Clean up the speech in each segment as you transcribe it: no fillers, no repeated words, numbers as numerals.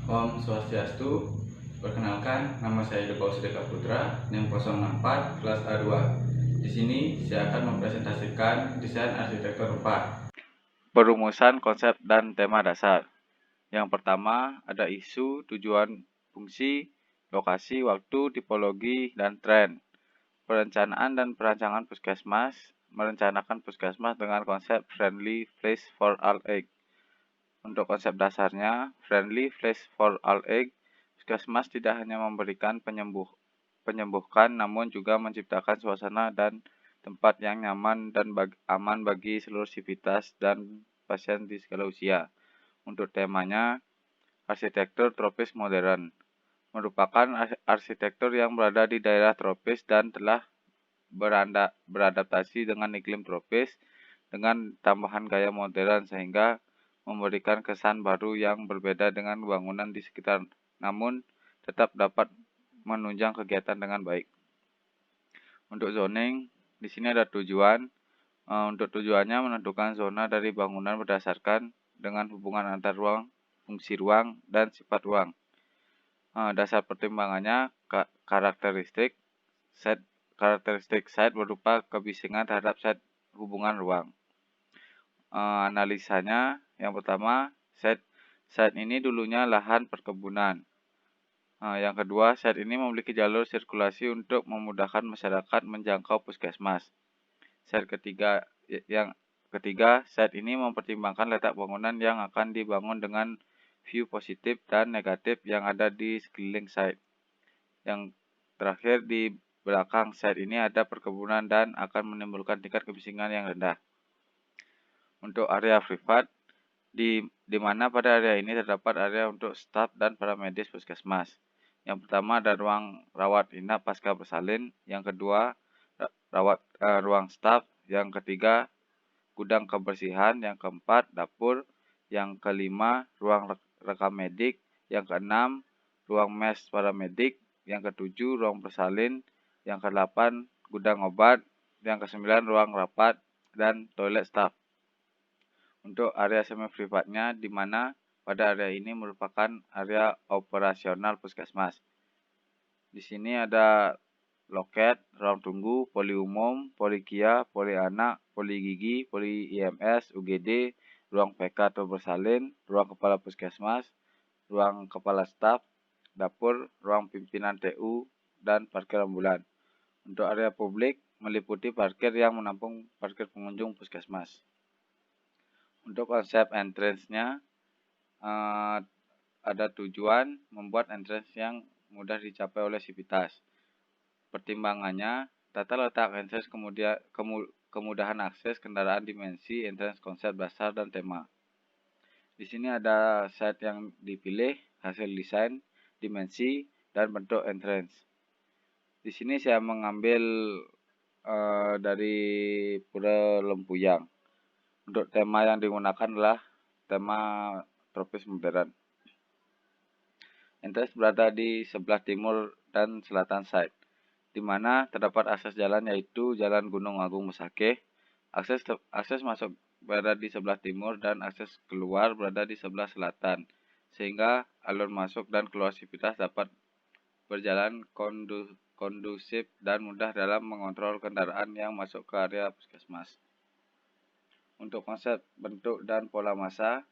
Om Swastiastu. Perkenalkan, nama saya Depa Usdeka Putra, NIM 064, kelas A2. Di sini saya akan mempresentasikan desain arsitektur 4. Perumusan konsep dan tema dasar. Yang pertama ada isu, tujuan, fungsi, lokasi, waktu, tipologi, dan tren. Perencanaan dan perancangan puskesmas. Merencanakan puskesmas dengan konsep friendly place for all age. Untuk konsep dasarnya, friendly place for all age, puskesmas tidak hanya memberikan penyembuhkan, namun juga menciptakan suasana dan tempat yang nyaman dan aman bagi seluruh sivitas dan pasien di segala usia. Untuk temanya, arsitektur tropis modern, merupakan arsitektur yang berada di daerah tropis dan telah beradaptasi dengan iklim tropis dengan tambahan gaya modern sehingga memberikan kesan baru yang berbeda dengan bangunan di sekitar, namun tetap dapat menunjang kegiatan dengan baik. Untuk zoning, di sini ada tujuan. Untuk tujuannya menentukan zona dari bangunan berdasarkan dengan hubungan antar ruang, fungsi ruang, dan sifat ruang. Dasar pertimbangannya karakteristik site berupa kebisingan terhadap site hubungan ruang. Analisanya yang pertama, site ini dulunya lahan perkebunan. Yang kedua, site ini memiliki jalur sirkulasi untuk memudahkan masyarakat menjangkau puskesmas. Yang ketiga, site ini mempertimbangkan letak bangunan yang akan dibangun dengan view positif dan negatif yang ada di sekeliling site. Yang terakhir, di belakang site ini ada perkebunan dan akan menimbulkan tingkat kebisingan yang rendah. Untuk area privat, di mana pada area ini terdapat area untuk staf dan paramedis puskesmas. Yang pertama ada ruang rawat inap pasca bersalin, yang kedua ruang staf, yang ketiga gudang kebersihan, yang keempat dapur, yang kelima ruang rekam medik, yang keenam ruang mes paramedik, yang ketujuh ruang bersalin, yang kedelapan gudang obat, yang kesembilan ruang rapat dan toilet staf. Untuk area semi privatnya, di mana pada area ini merupakan area operasional puskesmas. Di sini ada loket, ruang tunggu, poli umum, poli kia, poli anak, poli gigi, poli IMS, UGD, ruang PK atau bersalin, ruang kepala puskesmas, ruang kepala staf, dapur, ruang pimpinan TU, dan parkir ambulan. Untuk area publik meliputi parkir yang menampung parkir pengunjung puskesmas. Untuk konsep entrance-nya, ada tujuan membuat entrance yang mudah dicapai oleh sivitas. Pertimbangannya, tata letak entrance, kemudahan akses, kendaraan, dimensi, entrance, konsep dasar, dan tema. Di sini ada site yang dipilih, hasil desain, dimensi, dan bentuk entrance. Di sini saya mengambil dari Pura Lempuyang. Untuk tema yang digunakan adalah tema tropis modern. Entrance berada di sebelah timur dan selatan site, di mana terdapat akses jalan yaitu Jalan Gunung Agung Mesakeh. Akses masuk berada di sebelah timur dan akses keluar berada di sebelah selatan, sehingga alur masuk dan keluar sivitas dapat berjalan kondusif dan mudah dalam mengontrol kendaraan yang masuk ke area puskesmas. Untuk konsep bentuk dan pola massa,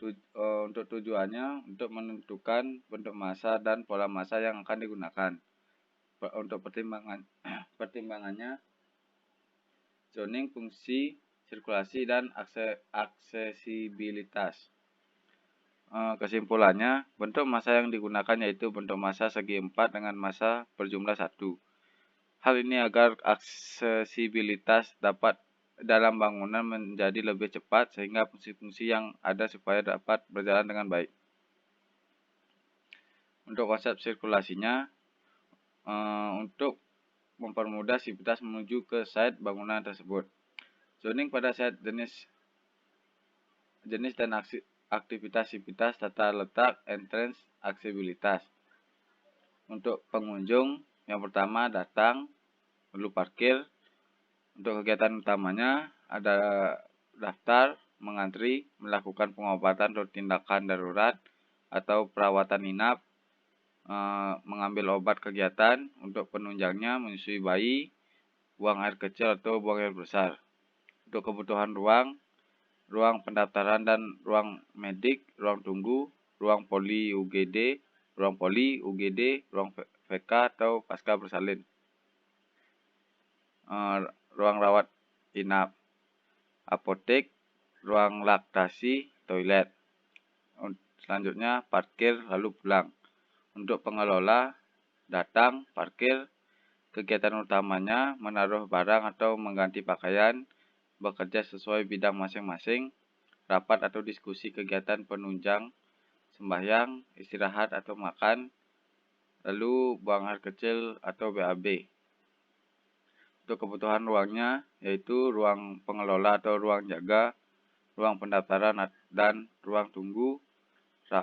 untuk tujuannya untuk menentukan bentuk massa dan pola massa yang akan digunakan. Untuk pertimbangannya, zoning, fungsi, sirkulasi, dan aksesibilitas. Kesimpulannya, bentuk massa yang digunakan yaitu bentuk massa segi 4 dengan massa berjumlah 1. Hal ini agar aksesibilitas dapat dalam bangunan menjadi lebih cepat sehingga fungsi-fungsi yang ada supaya dapat berjalan dengan baik. Untuk konsep sirkulasinya, untuk mempermudah sivitas menuju ke site bangunan tersebut. Zoning pada site jenis dan aktivitas sivitas, tata letak, entrance, aksesibilitas. Untuk pengunjung, yang pertama datang, lalu parkir. Untuk kegiatan utamanya ada daftar, mengantri, melakukan pengobatan atau tindakan darurat, atau perawatan inap, mengambil obat kegiatan untuk penunjangnya, menyusui bayi, buang air kecil atau buang air besar. Untuk kebutuhan ruang pendaftaran dan ruang medik, ruang tunggu, ruang poli UGD, ruang VK atau pasca bersalin, ruang rawat inap, apotek, ruang laktasi, toilet. Selanjutnya parkir lalu pulang. Untuk pengelola datang, parkir, kegiatan utamanya menaruh barang atau mengganti pakaian, bekerja sesuai bidang masing-masing, rapat atau diskusi kegiatan penunjang, sembahyang, istirahat atau makan, lalu buang air kecil atau BAB. Untuk kebutuhan ruangnya yaitu ruang pengelola atau ruang jaga, ruang pendaftaran dan ruang tunggu,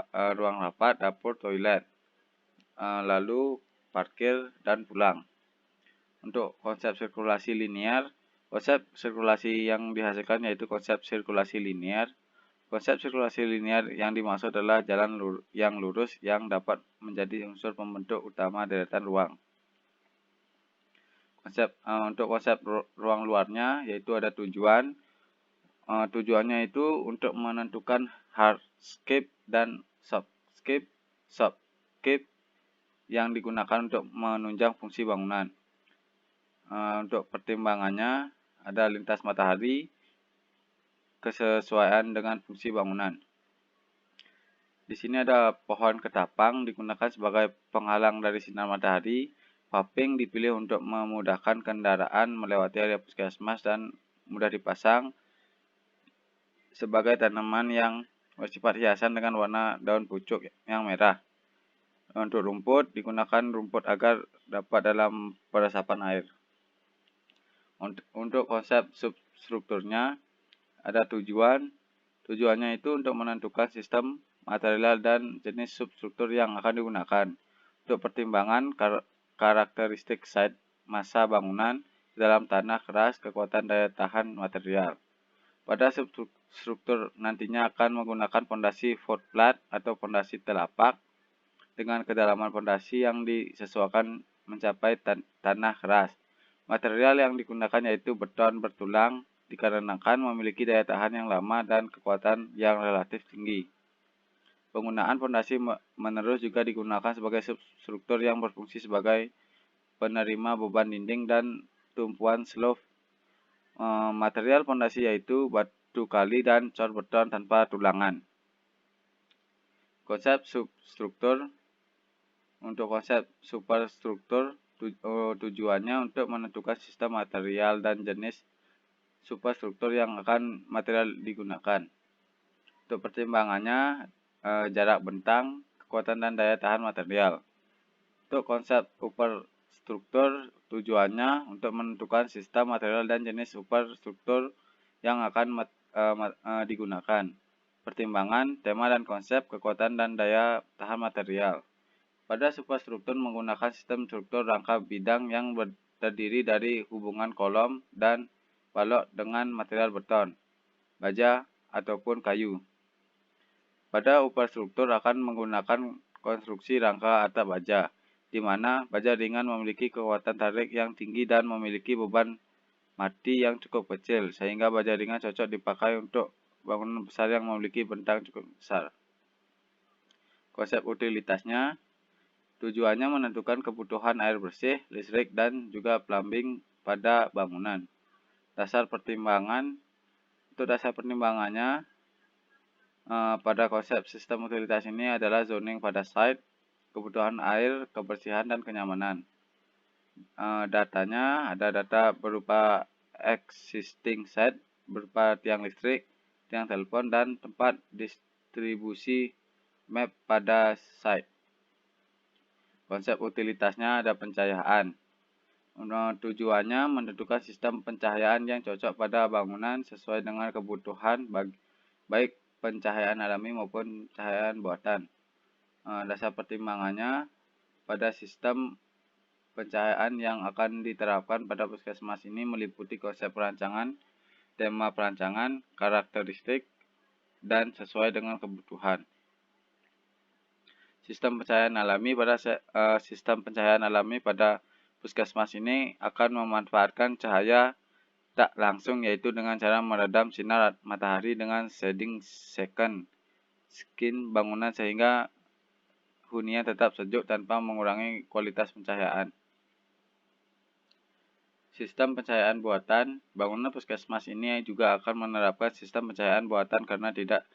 ruang rapat, dapur, toilet, lalu parkir dan pulang. Untuk konsep sirkulasi linear, konsep sirkulasi yang dihasilkan yaitu konsep sirkulasi linear. Konsep sirkulasi linear yang dimaksud adalah jalan yang lurus yang dapat menjadi unsur pembentuk utama deretan ruang. Untuk konsep ruang luarnya yaitu ada tujuan. Tujuannya itu untuk menentukan hardscape dan softscape yang digunakan untuk menunjang fungsi bangunan. Untuk pertimbangannya ada lintas matahari, kesesuaian dengan fungsi bangunan. Di sini ada pohon ketapang digunakan sebagai penghalang dari sinar matahari. Paving dipilih untuk memudahkan kendaraan melewati area puskesmas dan mudah dipasang sebagai tanaman yang bersifat hiasan dengan warna daun pucuk yang merah. Untuk rumput, digunakan rumput agar dapat dalam peresapan air. Untuk konsep substrukturnya, ada tujuan. Tujuannya itu untuk menentukan sistem, material, dan jenis substruktur yang akan digunakan. Untuk pertimbangan karakteristik site, massa bangunan, dalam tanah keras, kekuatan daya tahan material. Pada substruktur nantinya akan menggunakan fondasi footplat atau fondasi telapak dengan kedalaman fondasi yang disesuaikan mencapai tanah keras. Material yang digunakan yaitu beton bertulang dikarenakan memiliki daya tahan yang lama dan kekuatan yang relatif tinggi. Penggunaan fondasi menerus juga digunakan sebagai substruktur yang berfungsi sebagai penerima beban dinding dan tumpuan slope. Material fondasi yaitu batu kali dan cor beton tanpa tulangan. Konsep substruktur. Untuk konsep superstruktur, tujuannya untuk menentukan sistem, material, dan jenis superstruktur yang akan material digunakan. Untuk pertimbangannya, jarak bentang, kekuatan dan daya tahan material. Untuk konsep superstruktur, tujuannya untuk menentukan sistem, material, dan jenis superstruktur yang akan digunakan. Pertimbangan, tema dan konsep, kekuatan dan daya tahan material. Pada superstruktur menggunakan sistem struktur rangka bidang yang terdiri dari hubungan kolom dan balok dengan material beton, baja, ataupun kayu. Pada superstruktur akan menggunakan konstruksi rangka atap baja, di mana baja ringan memiliki kekuatan tarik yang tinggi dan memiliki beban mati yang cukup kecil, sehingga baja ringan cocok dipakai untuk bangunan besar yang memiliki bentang cukup besar. Konsep utilitasnya, tujuannya menentukan kebutuhan air bersih, listrik, dan juga plumbing pada bangunan. Dasar pertimbangan. Untuk dasar pertimbangannya pada konsep sistem utilitas ini adalah zoning pada site, kebutuhan air, kebersihan, dan kenyamanan. Datanya ada data berupa existing site, berupa tiang listrik, tiang telepon, dan tempat distribusi map pada site. Konsep utilitasnya ada pencahayaan. Tujuannya menentukan sistem pencahayaan yang cocok pada bangunan sesuai dengan kebutuhan baik pencahayaan alami maupun pencahayaan buatan. Dasar pertimbangannya pada sistem pencahayaan yang akan diterapkan pada puskesmas ini meliputi konsep perancangan, tema perancangan, karakteristik, dan sesuai dengan kebutuhan. Sistem pencahayaan alami pada puskesmas ini akan memanfaatkan cahaya tak langsung, yaitu dengan cara meredam sinar matahari dengan shading skin bangunan sehingga hunian tetap sejuk tanpa mengurangi kualitas pencahayaan. Sistem pencahayaan buatan. Bangunan puskesmas ini juga akan menerapkan sistem pencahayaan buatan karena tidak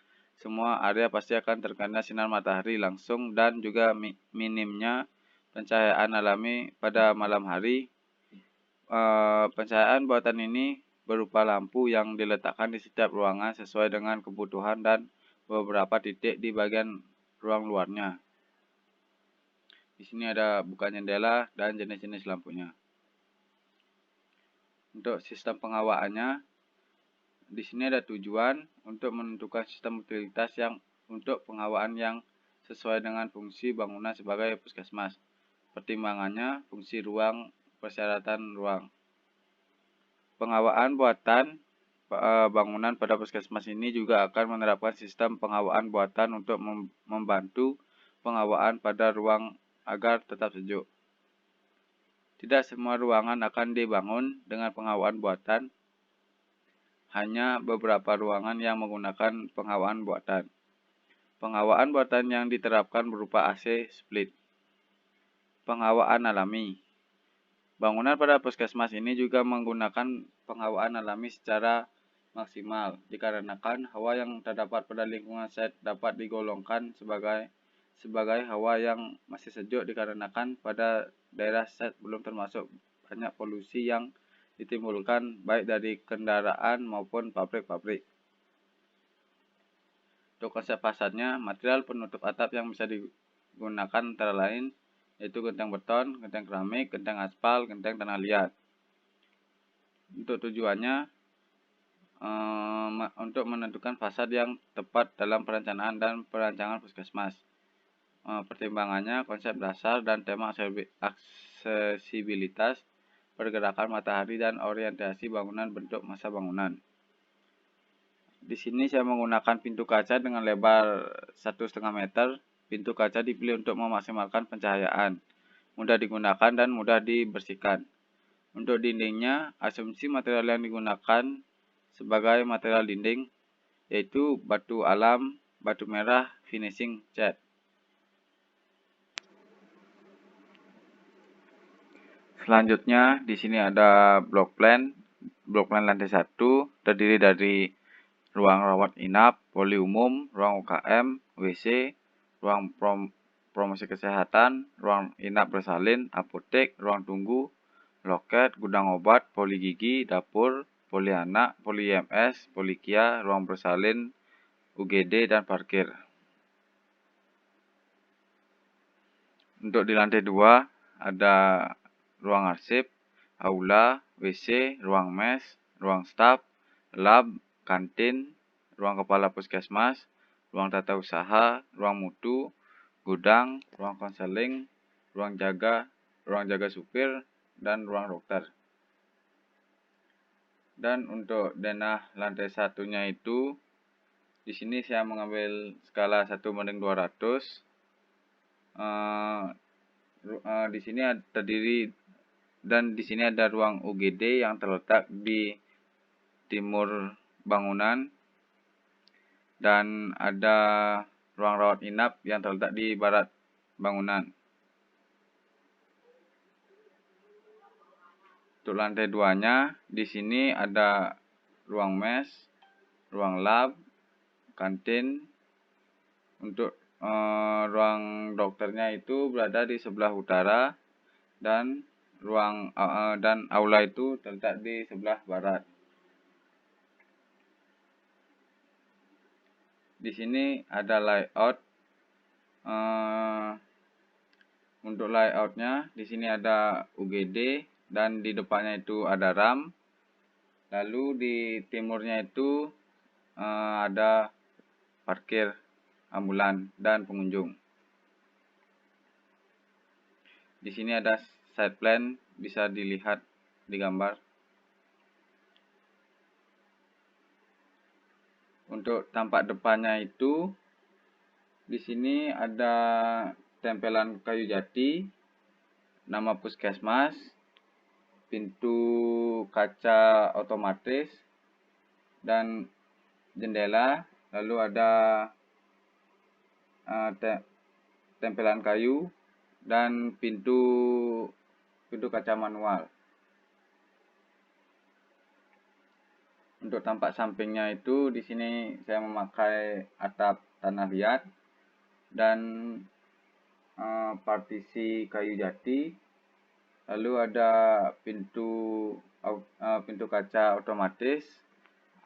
semua area pasti akan terkena sinar matahari langsung dan juga minimnya pencahayaan alami pada malam hari. Pencahayaan buatan ini berupa lampu yang diletakkan di setiap ruangan sesuai dengan kebutuhan dan beberapa titik di bagian ruang luarnya. Di sini ada buka jendela dan jenis-jenis lampunya. Untuk sistem pengawaannya, di sini ada tujuan untuk menentukan sistem utilitas yang untuk pengawaan yang sesuai dengan fungsi bangunan sebagai puskesmas. Pertimbangannya, fungsi ruang, persyaratan ruang. Pengawaan buatan bangunan pada puskesmas ini juga akan menerapkan sistem pengawaan buatan untuk membantu pengawaan pada ruang agar tetap sejuk. Tidak semua ruangan akan dibangun dengan pengawaan buatan. Hanya beberapa ruangan yang menggunakan pengawaan buatan. Pengawaan buatan yang diterapkan berupa AC split. Pengawaan alami. Bangunan pada puskesmas ini juga menggunakan pengawaan alami secara maksimal, dikarenakan hawa yang terdapat pada lingkungan site dapat digolongkan sebagai hawa yang masih sejuk dikarenakan pada daerah site belum termasuk banyak polusi yang ditimbulkan baik dari kendaraan maupun pabrik-pabrik. Untuk konsep fasadnya, material penutup atap yang bisa digunakan antara lain yaitu genteng beton, genteng keramik, genteng aspal, genteng tanah liat. Untuk tujuannya untuk menentukan fasad yang tepat dalam perencanaan dan perancangan puskesmas. Pertimbangannya, konsep dasar dan tema aksesibilitas, pergerakan matahari, dan orientasi bangunan bentuk masa bangunan. Di sini saya menggunakan pintu kaca dengan lebar 1,5 meter. Pintu kaca dipilih untuk memaksimalkan pencahayaan, mudah digunakan dan mudah dibersihkan. Untuk dindingnya, asumsi material yang digunakan sebagai material dinding yaitu batu alam, batu merah, finishing cat. Selanjutnya, di sini ada blok plan. Blok plan lantai 1 terdiri dari ruang rawat inap, poli umum, ruang UKM, WC, ruang promosi kesehatan, ruang inap bersalin, apotek, ruang tunggu, loket, gudang obat, poli gigi, dapur, poli anak, poli IMS, poli KIA, ruang bersalin, UGD, dan parkir. Untuk di lantai 2 ada ruang arsip, aula, WC, ruang mes, ruang staf, lab, kantin, ruang kepala puskesmas, ruang tata usaha, ruang mutu, gudang, ruang konseling, ruang jaga supir, dan ruang dokter. Dan untuk denah lantai satunya itu, di sini saya mengambil skala 1:200. Di sini terdiri dan di sini ada ruang UGD yang terletak di timur bangunan dan ada ruang rawat inap yang terletak di barat bangunan. Untuk lantai 2-nya di sini ada ruang mes, ruang lab, kantin. Untuk ruang dokternya itu berada di sebelah utara dan dan aula itu terletak di sebelah barat. Di sini ada layout. Untuk layoutnya di sini ada UGD dan di depannya itu ada RAM. Lalu di timurnya itu ada parkir ambulan dan pengunjung. Di sini ada site plan, bisa dilihat di gambar. Untuk tampak depannya itu Di sini ada tempelan kayu jati, nama puskesmas, pintu kaca otomatis, dan jendela. Lalu ada tempelan kayu dan pintu kaca manual. Untuk tampak sampingnya itu di sini saya memakai atap tanah liat dan partisi kayu jati. Lalu ada pintu kaca otomatis,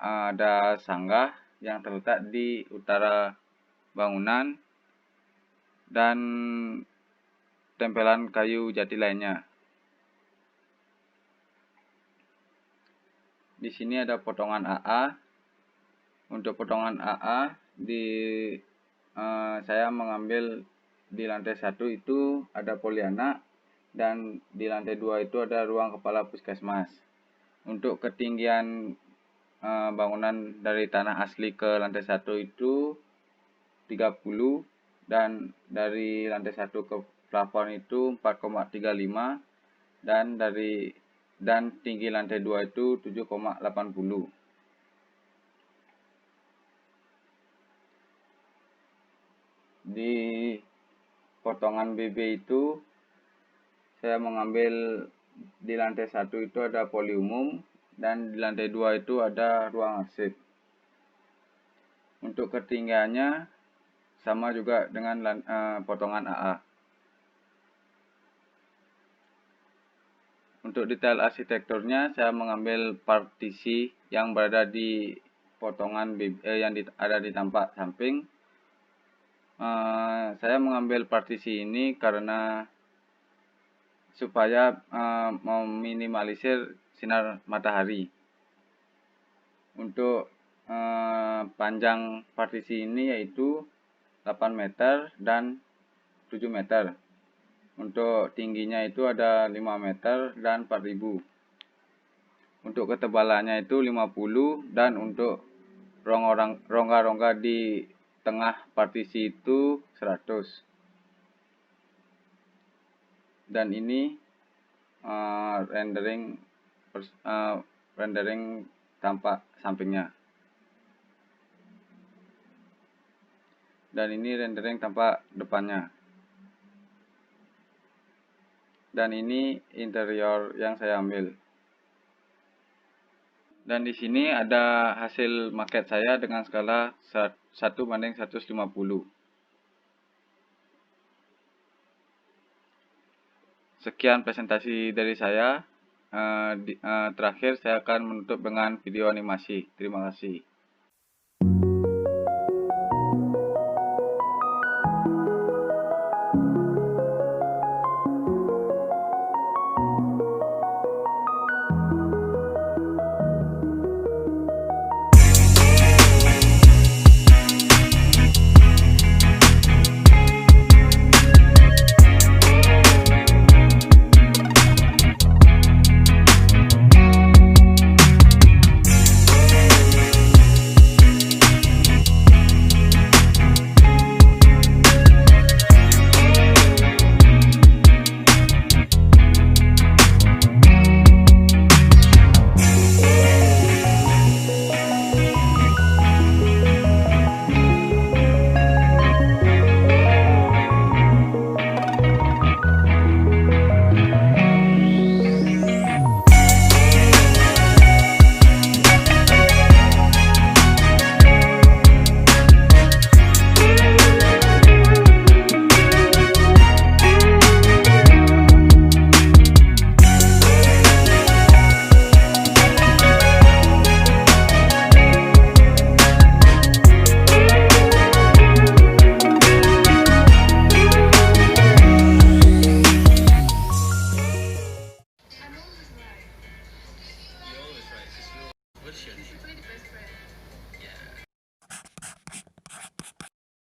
ada sanggah yang terletak di utara bangunan dan tempelan kayu jati lainnya. Di sini ada potongan AA. Untuk potongan AA saya mengambil di lantai 1 itu ada polianak dan di lantai 2 itu ada ruang kepala puskesmas. Untuk ketinggian bangunan dari tanah asli ke lantai 1 itu 30 dan dari lantai 1 ke plafon itu 4,35 dan tinggi lantai 2 itu 7,80. Di potongan BB itu saya mengambil di lantai 1 itu ada poli umum dan di lantai 2 itu ada ruang arsip. Untuk ketinggiannya sama juga dengan potongan AA. Untuk detail arsitekturnya saya mengambil partisi yang berada di potongan yang ada di tampak samping. Saya mengambil partisi ini karena supaya meminimalisir sinar matahari. Untuk panjang partisi ini yaitu 8 meter dan 7 meter. Untuk tingginya itu ada 5 meter dan 4000. Untuk ketebalannya itu 50 dan untuk rongga-rongga di tengah partisi itu 100. Dan ini rendering tampak sampingnya. Dan ini rendering tampak depannya. Dan ini interior yang saya ambil. Dan di sini ada hasil maket saya dengan skala 1:150. Sekian presentasi dari saya. Terakhir saya akan menutup dengan video animasi. Terima kasih.